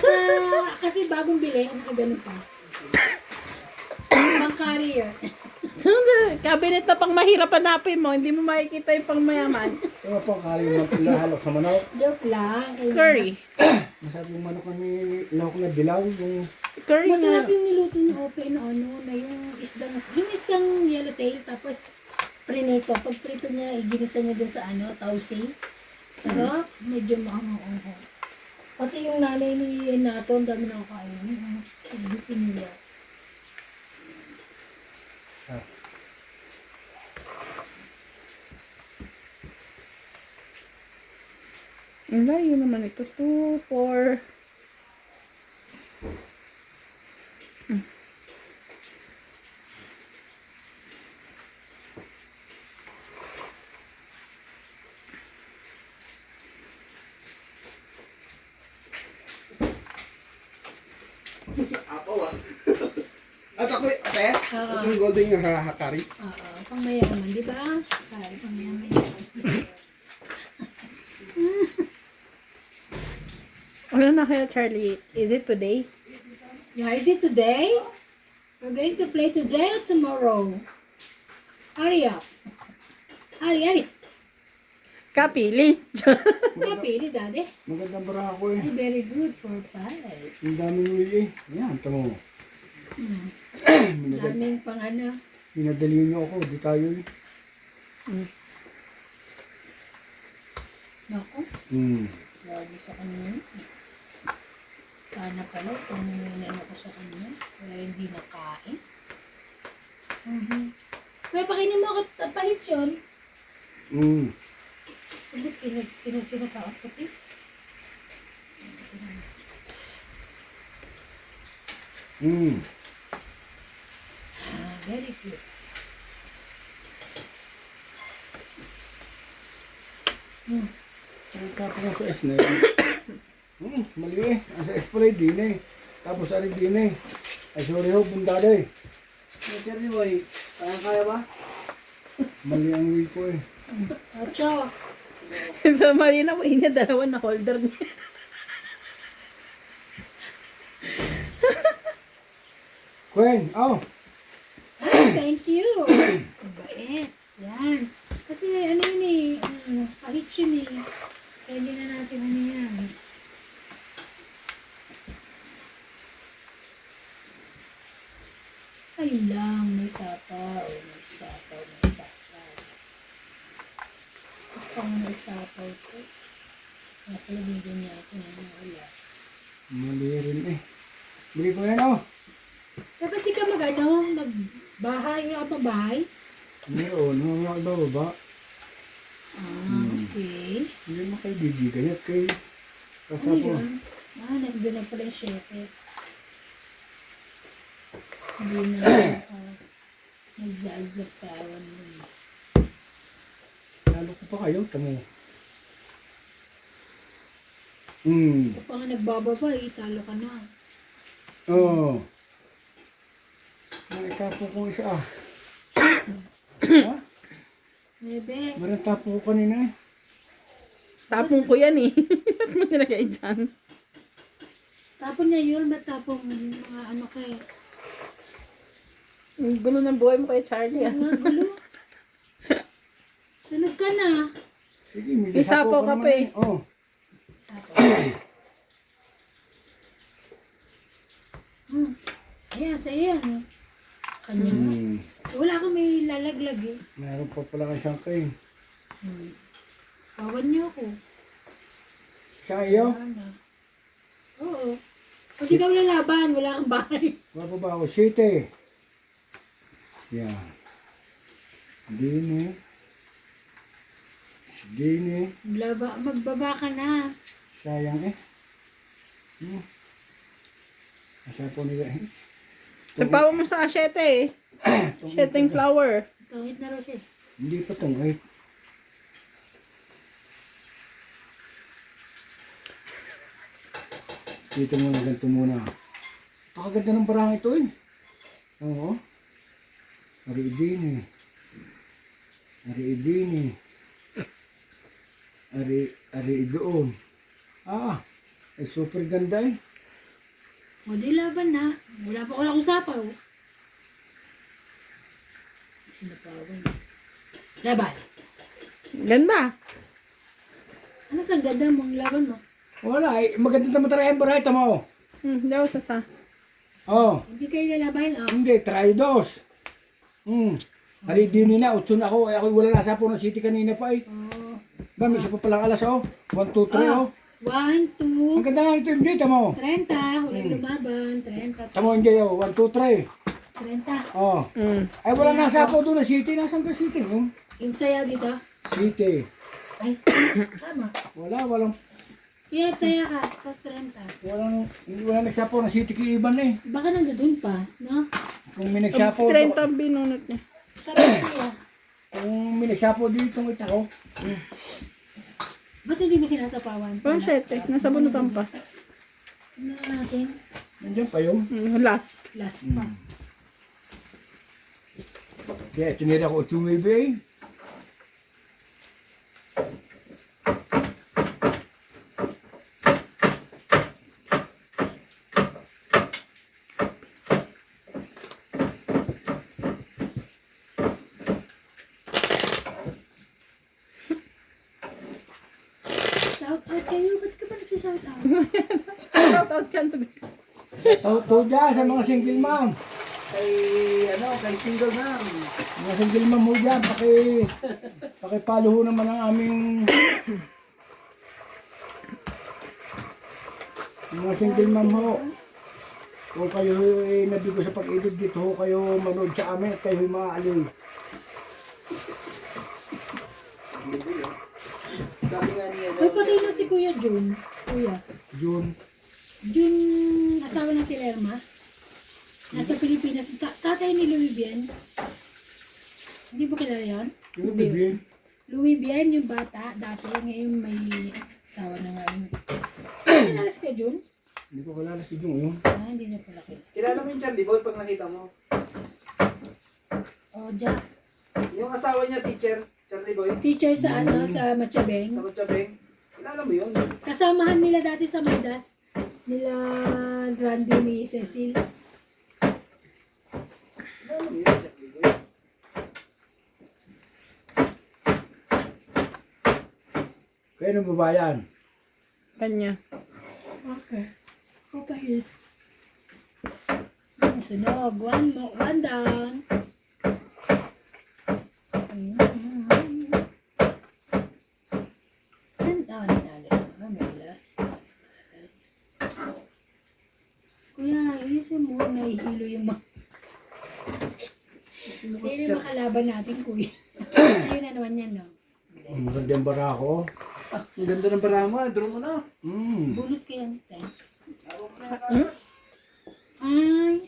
Kasi bagong bili, ganun pa. Pang carrier. Kabinet na pang mahirap hanapin mo. Hindi mo makikita yung pang mayaman. Ito nga po, kari maglahalok sa manok. Joke lang. Curry. Masabi yung manok na may lahok na dilaw. Yung Curry Masarap nga. yung niluto ng ope na ano, na yung isdang yellowtail, tapos prinito. Pag prito niya, iginisa niya doon sa ano, tausi. Sarap. Medyo maangang-angang. Pati yung nanay ni Nato, ang dami na kakain. Gusto niya. Ang layo naman ito. 2, 4. Apo ah. At ako, ate? Oo. Yung golden yung hakari. Oo, pang mayaman, di ba? Ay, pang mayaman. Ano na kaya, Charlie? Is it today? Yeah, is it today? We're going to play today or tomorrow? Hurry up. Hurry. Kapili. Napili, daddy. magandang bara ako eh. Ay, very good for 5. Ang daming wili. Yan, tamo. Daming pang ano. Minadali niyo ako, di tayo eh. Naku, lagi sa kanya. Sana pala kung ninan ako sa kanya. Kaya hindi nakain. Kaya pakinin mo ako pahits yun. Hindi, pinagsinakaot ko ito. Very good. Nagtapon ko sa S na yun. Mali eh. Ang sa S pala din eh. Tapos ari din eh. Ay sorry ho, bundada eh. Teacher ni Boy, kaya ba? Mali ang way ko eh. Ocho. Sa Marina po, niya dalawa na holder niya. Queen, oh. Ay, thank you. Mabait. Yan. Kasi ano yun eh, kahit yun eh. Kaya hindi na natin ano yan. Ayun lang, may sapaw, may sapaw, may sapaw. Pang may sapaw ko. Nakalagyan niya ako ng mga alas. Mali rin eh. Bili ko yan oh. Dapat di ka magbahay, wala ka pang bahay? Meron, mga ibaba. Okay. Hindi mo kayo bibigan at kay Ano kasapo. yun? Nandun na pala yung syete. Hindi na nagzazapawan mo. Lalo ko pa kayo, tamo. Kung pa nga nagbababa, talo ka na. Oo. Nakitapo ko isa ah. Ha? Bebe, Marang tapo ko kanina eh. Tapong ko yan eh. Ba't mo nilagay dyan? tapon niya yun, matapong mga ano kay. Ang gulo ng buhay mo kay Charlie ah. Mga gulo. Sunod ka na. Sige, may Isapo ka naman pa eh. Oo. Ayan, sa'yo yan eh. Kanya mo. Wala kang may lalaglag eh. Meron pa pala kang siyang kain. Kawan niyo ako. Siya iyo? Wala na. Oo. Pag ikaw lalaban, wala kang bahay. Wala ba ako? City. Yan. Dini. Dini. Magbaba ka na. Sayang eh. Asa po nila eh. Sapawa mo sa asyete eh. Asyeteng flower. Kahit na raw siya. Hindi pa tong eh. Dito muna, ganito muna. Pakaganda ng barang ito eh. Oo. Ari idini. Ari idini. Ari doon. Ay super ganda eh. O di laban na. Wala pa ko lang usapaw. Sinapawan. Laban. Ganda. Ano sa ganda mong laban mo? Wala eh. Maganda naman talaga yung barang ito mo. Daw sa. Oh. Hindi kayo lalaban, oh. Hindi, try dos. Ari idini na. Utsun ako. Ako wala nasa Puno City kanina pa eh. Oh. Ba, may isa pa palang alas oh. 1, 2, 3 oh. 1, 2, Ang ganda nga ito yung dito mo. 30. Huling lumaban. 30. Tamo hindi oh. 1, 2, 3. 30. Oh. Ay wala nasa po doon na City. Nasaan ka City? Oh? Yung sayaw dito. City. Ay, tama. Walang Kaya taya ka. Tapos 30. wala nagsapo na City kay Iban eh. Baka nandun pa, no? Kung may nagsapo, 30 ang binunot niya. Sabi niya. kung may nagsapo dito ng ito, Ba't hindi mo sinasapawan? Parang asyete. Nasa bunutan pa. Ano na natin? nandiyan pa yung. Last. Last pa. Kaya tinira ko 2 maybe eh. Shout out kayo. Ba't ka ba nagsishout out? Shout out ka today. To dyan sa mga single mom. Kay single ma'am. Mga single mom mo dyan, pakipalo ho naman ang aming mga single mom ho. Kung kayo nabigo sa pag-ibig dito ho, kayo manood sa amin at kayo maaaliw. Sabi nga niya, May patay na si Kuya Jun. Kuya. June. Jun, asawa ng si Lerma. Nasa Pilipinas. Tatay ni Louis Bien. Hindi mo kilala yan? Yung bibig. Louis Bien, yung bata, dati ngayon may asawa na nga yun. Kinalas ka, Jun? Hindi ko kilala si Jung yun. Hindi na pala kita. Kilala mo yung Charlie Boy pag nakita mo? Oh, Jack. Yung asawa niya, teacher, Charlie Boy, Teacher sa ano, sa Machabeng. sa Machabeng. Kilala mo yun? Kasamahan nila dati sa Midas. Nila Randy ni Cecil. Kilala mo yun, Charlie Boy? Kaya nang babayan. Kanya. Okay. Kapahit. Sunog. One down. And down. May last. Kuya, ilisin mo. Nahihilo yung mga... Sino ko si Hindi Charlie? makalaban natin, kuya. Ayun na naman yan, no? Ang magandang bara ako. Ang ganda ng barama, draw mo na. Bulot ka yan, thanks. Ay.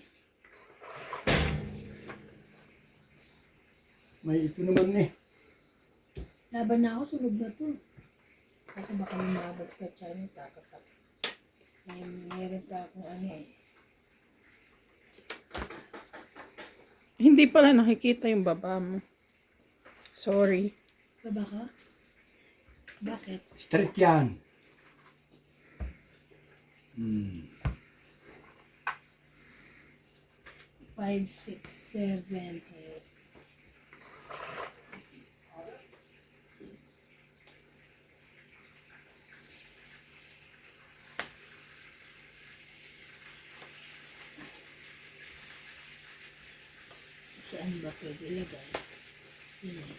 May ito naman eh. Laban na ako, sunog na to. Kasi baka may mga basket siya, takatak. Mayroon pa akong ano eh. Hindi pala nakikita yung baba mo. Sorry. Baba ka? Bakit? Straight yan. 5, 6, 7, 8. Saan ba pwede ilagay? Yun eh.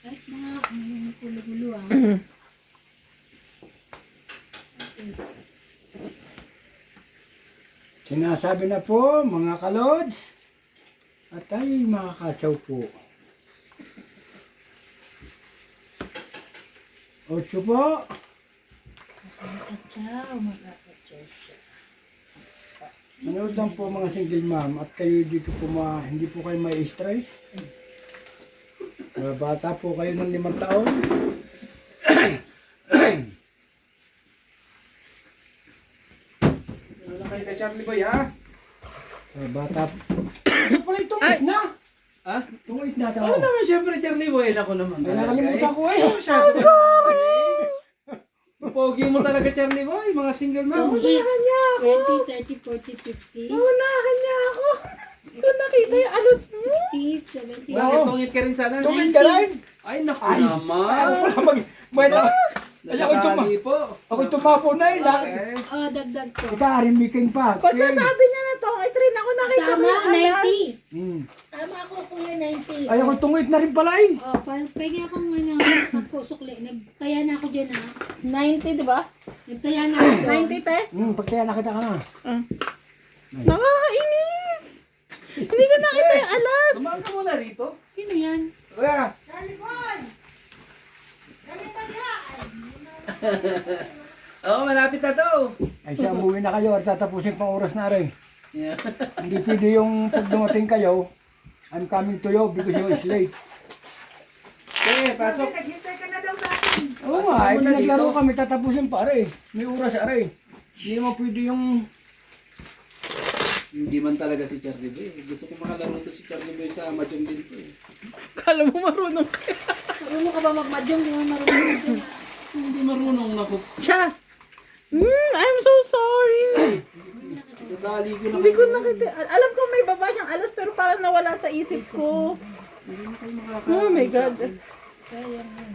Guys, mga gulo-gulo ah. Okay. Sinasabi na po mga kalods. At tayo'y makakatsaw po. 8 po. Makakatsaw siya. Manood lang po mga single mom at kayo dito po hindi po kayo may stress. Bata po kayo ng 5 taon. Ano lang kayo kay Charlie Boy, ha? Bata po. Ano pala itong Ay! na? Ha? Itong 8 na Oo daw. naman, syempre Charlie Boy. Ako naman Ay, talaga. nakalimutan ko eh. Masyado ka naman eh. Pogi mo talaga, Charlie Boy. Mga single mom. 20, 30, 40, 50, Unahan niya ako. Hindi ko nakita yung alos mo. 60, 70. Bakit tungit ka rin sana? Tumid ka rin. Ay, naku Ay, naman. May na. Nagkakali po. Ako tumapo na eh. Okay. Oh, dagdag ko. Ika, rin pa. Pagkasabi niya na to, ay train ako nakita ko Sama, yung alas. 90. Tama ako, kuya, 90. Ay, ako tungit na rin pala eh. Oh, pwede akong ano, sa sukli. Nagtaya na ako dyan, ha? 90, di ba? Nagtaya na ako doon. 90, te? Pagkaya nakita ka na. Nakakainis! Hindi ko nakita yung alas. Tumaan ka muna rito. Sino yan? Kuya. Oo, malapit na to. Ay siya, umuwi na kayo at tatapusin pang oras na rin. Yeah. Hindi pwede yung pag dumating kayo, I'm coming to you because you is late. Okay, pasok. Oo nga, ay naglaro kami, tatapusin pa rin. May oras rin. Hindi naman pwede yung... Hindi man talaga si Charlie Boy. Gusto ko makalaro to si Charlie Boy sa Mahjong din to eh. Kala mo marunong ka. Marunong ka ba magmadyong? Di mo marunong magmadyong. Hindi marunong ako. Siya! I'm so sorry. Nadali ko na Hindi ko kayo. nakita. Alam ko may baba siyang alas pero parang nawala sa isip ko. Hindi na kayo makaka- Oh my God. Sayang yan.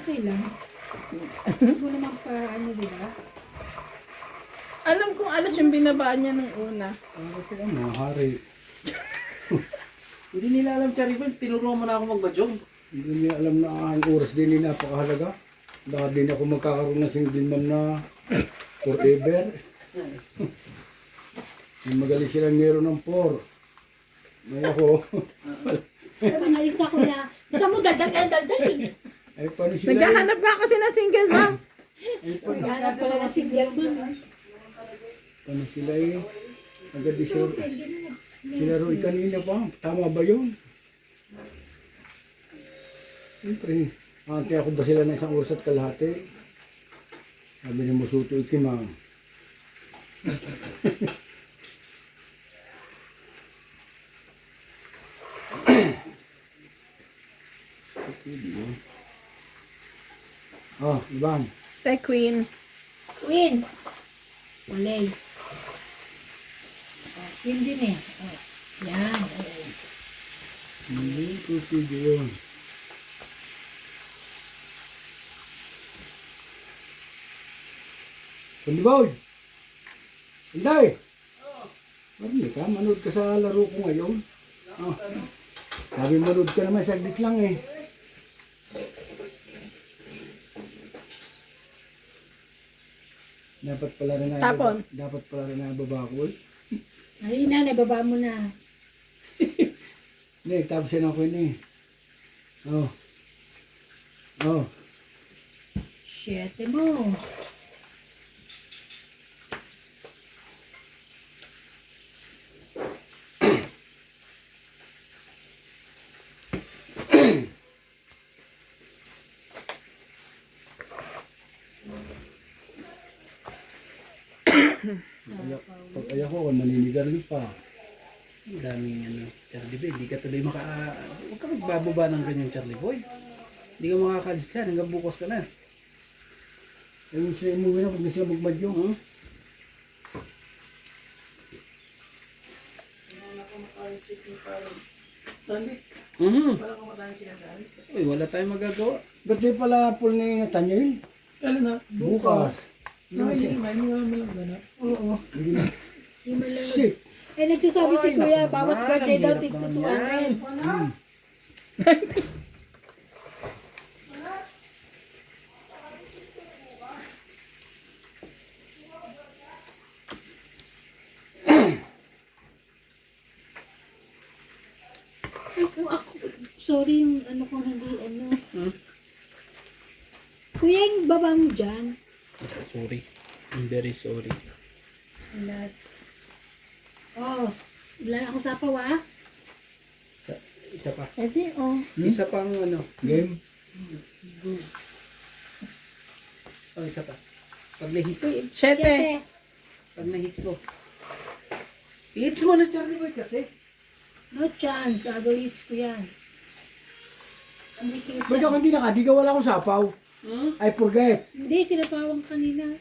Okay lang. Hindi mo naman pa, ano, di ba? Alam kong alas yung binabaan niya nung una. Ano sila mga hari? Hindi nila alam Charlie Boy. Tinuruan mo na ako mag-Mahjong. Hindi nila alam na ang oras din nila napakahalaga. Baka din ako magkakaroon ng single mom na forever. May magaling silang nero ng 4. May ako. Mga isa ko na. Isa mo daldal eh. Ay paano sila? Naghahanap nga kasi na single mom. Ay paano? Naghanap pala na single mo. Paano sila eh? Agad di sila Roy kanina pa. Tama ba yun? Siyempre, ante ako ba sila ng isang oras at kalahati? Sabi ni Musuto Ikimang. Oh, Ivan. Tay Queen. Queen. Walay. Oh, Queen din eh. Oh. Yan. Oh. Hindi ko sige yun. Pandiboy! Inday! Hindi ka, manood ka sa laro ko ngayon. Oh. Sabi manood ka naman, saglit lang eh. Dapat pala rin Tapon. dapat pala rin nababa ko eh. Ay na, nababa mo na. Hindi, tapos yan ako yun eh. Oh. Oh. Siyete mo. Pag ayaw ko, maninigarilyo pa. Ang daming ano, Charlie Boy. Hindi ka tuloy huwag ka magbababa ng ganyan, Charlie Boy. Hindi ka makakalis yan. Hanggang bukas ka na. Ayun sila umuwi na, pag na sila magmadyo. Hmm? Mhm. Uy, wala tayong magagawa. Gati pala pool ni Nathaniel. Ano na? Bukas. Oo. Yung malamig. Shit. Eh, nagsasabi si Kuya, bawat birthday daw, tigtutuan rin. Ay, kung ako, sorry yung ano kung hindi, ano. Hmm? Kuya, yung baba mo dyan. Sorry. I'm very sorry. Alas. Oh, wala ako sapaw ah. Isa pa. Eh di, oh. Isa pang ano. Game. Oh, isa pa. Pag na-hits. Siyete. Pag na-hits mo. I-hits mo na, Charlie Boy, kasi. No chance. Hits ko yan. Hindi kita. Ba't ako hindi naka? Di ka wala akong sapaw. Hmm? I forget. Hindi, sinapawang kanina.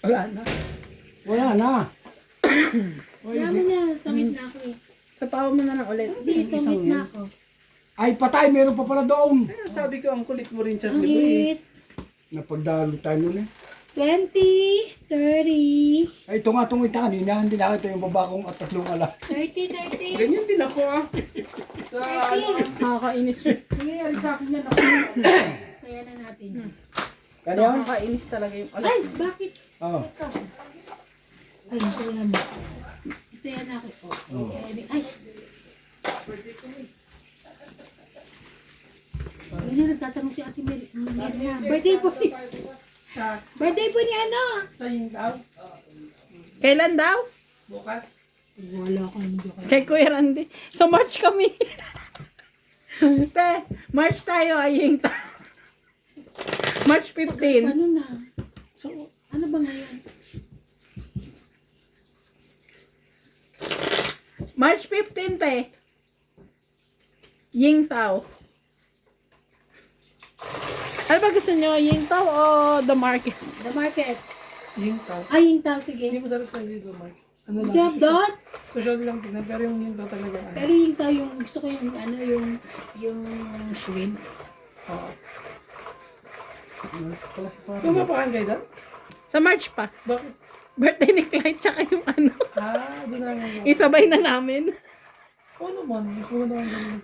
Wala na. Wala na. Wala mo na, tamit na ako eh. Sa pawa mo na lang ulit. Hindi, tamit na ako. Ay patay, meron pa pala doon. Kaya sabi ko, ang kulit mo rin, Ang Charlie Boy. hit. Napagdalo tayo nun eh. 20, 30, Ay, tunga-tungit na kanina. Hindi nakita yung baba kong at tatlong ala. 30, 30. Ganyan din ako, ah. Sa, Nakakainis yun. nangyayari sa akin yan, ako. Kaya na natin. Kaya yan? Nakakainis talaga yung Ay, bakit? Oo. Ay, ito yan mo. Ito yan ako. Oh. Ay. Ayun na, nagtatanong si Ate Merna. Birthday po ni... Birthday po ni ano? Sa yung daw, Kailan daw? bukas. Wala kang hindi kayo. Kay Kuya Randy. Sa March kami. Te, March tayo, aying ta. March 15. Ano na? So, ano ba ngayon? March 15, te. Ying Tao. Ano ba gusto nyo? Ying Tao o The Market? The market. Yung daw. Ay, yung tao, sige. Hindi masarap sa dito, Mark. Ano lang, Sarap doon? social lang tignan, pero yung daw talaga, ano. Pero yung tao, yung gusto ko yung ano, yung shrimp. Oo. Pala si Paro. Yung mapakain kayo doon? Sa March pa. Bakit? Birthday ni Clyde, tsaka yung ano. Ah, doon na lang. Isabay na namin. Oo naman, gusto mo naman ganun.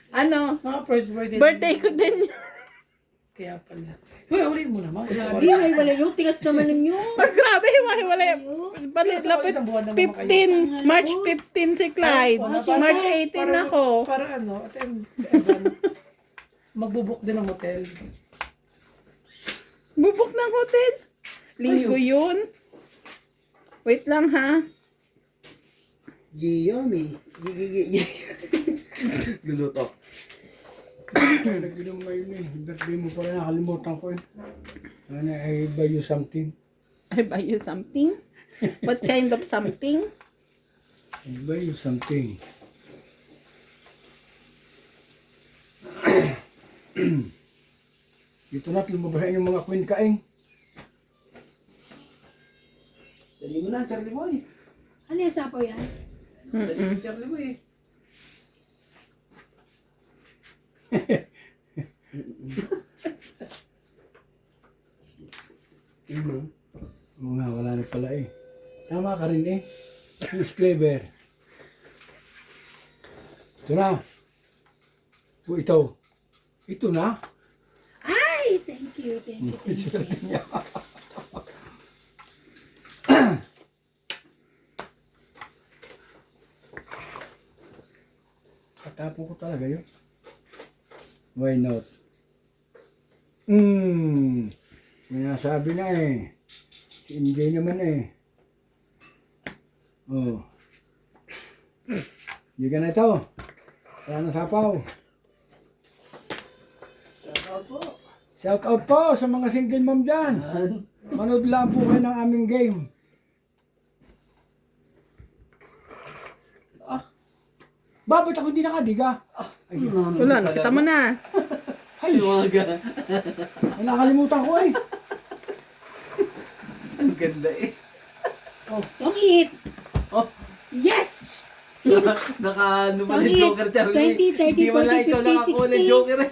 Ano? Mga first birthday. Birthday ko din. Kaya pala. Huli mo naman. Grabe, may wala yung tigas naman ninyo. Oh, grabe, wala. Balit, lapit. Isang buwan naman kayo. 15. March 15 si Clyde. March 18 ako. Para ano, at Evan, magbubuk din ng hotel. Bubuk ng hotel. Linggo yun. Wait lang ha. Giyomi. Luluto. Nag-inom ngayon eh. Birthday mo pala, nakalimutan ko eh. Ano, I buy you something. I buy you something? What kind of something? I buy you something. Dito na, lumabasan yung mga queen kaing. Dali mo na, Charlie Boy. Ano yung sapo yan? Dali mo, Charlie Boy. Oo nga, wala na pala eh. Tama ka rin eh. Who's clever? Ito na. O ito. Ito na. Ay, thank you, thank you, thank you. Katapon ko talaga yun. Why not? May nasabi na eh. Si MJ naman eh. Oh. Hindi ka na ito. Wala na sapaw. Shout out po sa mga single mom dyan. Manood lang po kayo ng aming game. Bakit ako hindi nakadiga? Wala, nakita mo na. Ay, Lumaga. nakalimutan ko eh. Ang ganda eh. Don't eat! Oh. Yes! Yes! Naka ano pala Don't yung eat. Joker, Charlie. 20, 30, Hindi mo na 40, ikaw 50, nakakuha ng 60. Joker eh.